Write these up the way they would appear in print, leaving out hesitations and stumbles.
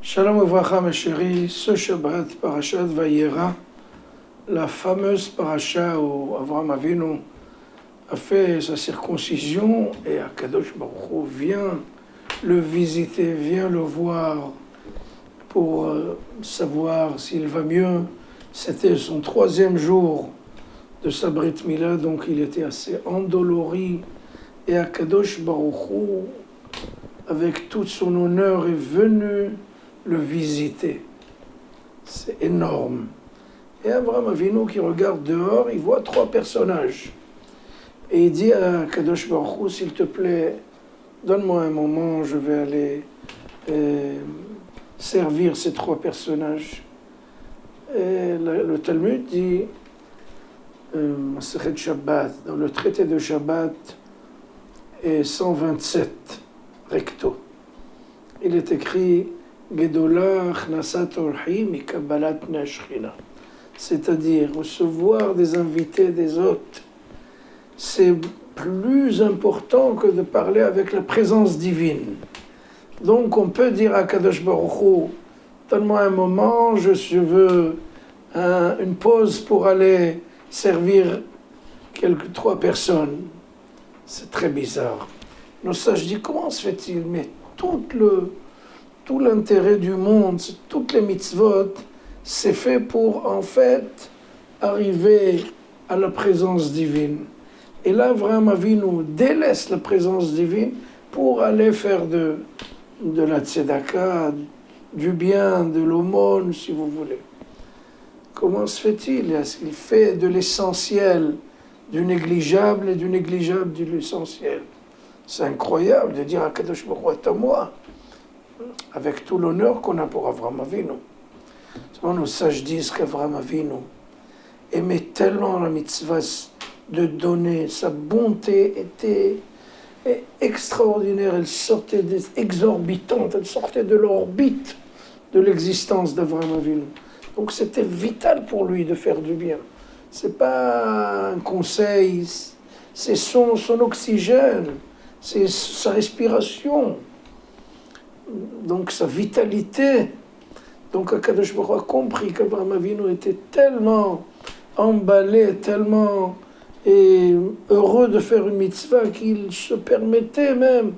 Shalom Uvracha, mes chéris, ce Shabbat, Parashat Vayera, la fameuse paracha où Avraham Avinu a fait sa circoncision et Akadosh Baruch Hu vient le visiter, vient le voir pour savoir s'il va mieux. C'était son 3e jour de sa Brit Mila, donc il était assez endolori. Et Akadosh Baruch Hu, avec tout son honneur, est venu le visiter. C'est énorme. Et Avraham Avinu qui regarde dehors, il voit 3 personnages. Et il dit à Kadosh Baruch Hu, s'il te plaît, donne-moi un moment, je vais aller servir ces 3 personnages. Et le Talmud dit, Masechet Shabbat, dans le traité de Shabbat, et 127, recto, il est écrit Gedola Achnasat Orhi Mikabalat Nashchina, c'est-à-dire recevoir des invités, des hôtes, c'est plus important que de parler avec la présence divine. Donc on peut dire à Kadosh Baruch Hu, donne-moi un moment, je veux une pause pour aller servir 3 personnes. C'est très bizarre. Nos sages disent, comment se fait-il? Mais tout l'intérêt du monde, toutes les mitzvot, c'est fait pour, en fait, arriver à la présence divine. Et là, Avraham Avinu délaisse la présence divine pour aller faire de la tzedaka, du bien, de l'aumône, si vous voulez. Comment se fait-il? Est-ce qu'il fait de l'essentiel du négligeable et du négligeable de l'essentiel? C'est incroyable de dire à Kadosh Baruch Hu, à moi, avec tout l'honneur qu'on a pour Avraham Avinu. Souvent, nos sages disent qu'Avraham Avinu aimait tellement la mitzvah de donner, sa bonté était extraordinaire, elle sortait exorbitante, elle sortait de l'orbite de l'existence d'Avraham Avinu. Donc c'était vital pour lui de faire du bien. C'est pas un conseil, c'est son oxygène, c'est sa respiration. Donc sa vitalité. Donc Akadosh Baruch Hu a compris qu'Avraham Avinu était tellement emballé, tellement heureux de faire une mitzvah qu'il se permettait même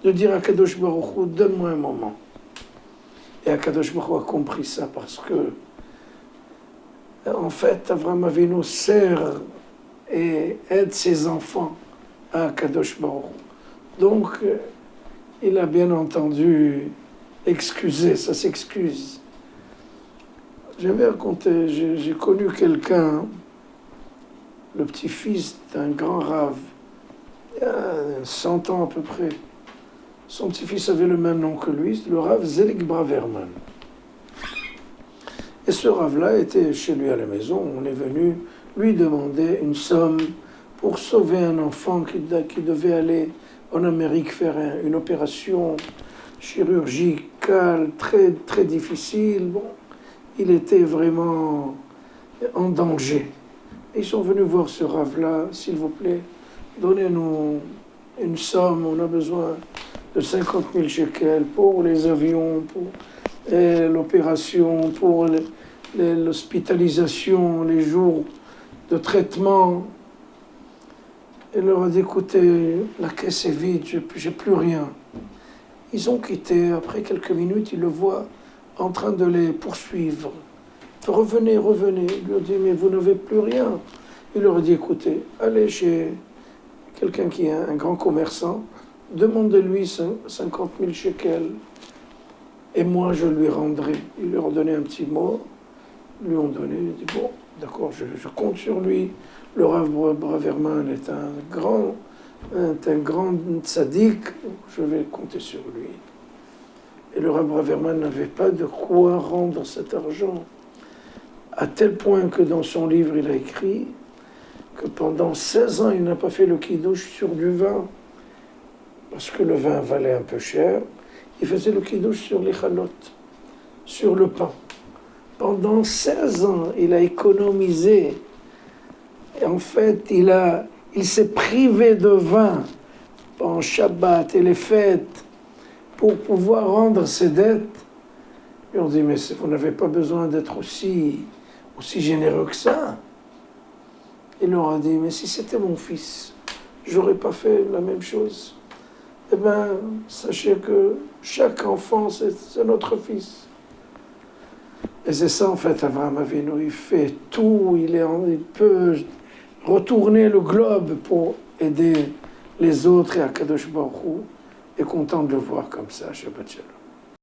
de dire à Akadosh Baruch Hu, donne-moi un moment. Et Akadosh Baruch Hu a compris ça parce que en fait Avraham Avinu sert et aide ses enfants à Akadosh Baruch Hu. Donc il a bien entendu excusé, ça s'excuse. J'avais raconté, j'ai connu quelqu'un, le petit-fils d'un grand rave, il y a 100 ans à peu près. Son petit-fils avait le même nom que lui, le rave Zelig Braverman. Et ce rave-là était chez lui à la maison, on est venu lui demander une somme pour sauver un enfant qui devait aller en Amérique faire une opération chirurgicale très, très difficile. Bon, il était vraiment en danger. Et ils sont venus voir ce rave-là, s'il vous plaît, donnez-nous une somme, on a besoin de 50 000 shekels pour les avions, pour l'opération, pour l'hospitalisation, les jours de traitement. Et leur a dit, écoutez, la caisse est vide, j'ai plus rien. Ils ont quitté, après quelques minutes, ils le voient en train de les poursuivre. Revenez. Il lui a dit, mais vous n'avez plus rien. Il leur a dit, écoutez, allez chez quelqu'un qui est un grand commerçant, demandez-lui 50 000 shekels, et moi je lui rendrai. Il leur a donné un petit mot, lui ont donné, il a dit, bon, d'accord, je compte sur lui. Le Rav Braverman est un grand tzaddik, je vais compter sur lui. Et le Rav Braverman n'avait pas de quoi rendre cet argent, à tel point que dans son livre, il a écrit que pendant 16 ans, il n'a pas fait le kiddush sur du vin, parce que le vin valait un peu cher. Il faisait le kiddush sur les chalotes, sur le pain. Pendant 16 ans, il a économisé. Et en fait, il a il s'est privé de vin pendant Shabbat et les fêtes pour pouvoir rendre ses dettes. Et on dit, mais vous n'avez pas besoin d'être aussi généreux que ça. Il leur a dit, mais si c'était mon fils, j'aurais pas fait la même chose. Eh bien, sachez que chaque enfant, c'est notre fils. Et c'est ça, en fait, Avraham Avinu, il fait tout, il peut retourner le globe pour aider les autres, et Akadosh Baruch Hu est content de le voir comme ça, Shabbat Shalom.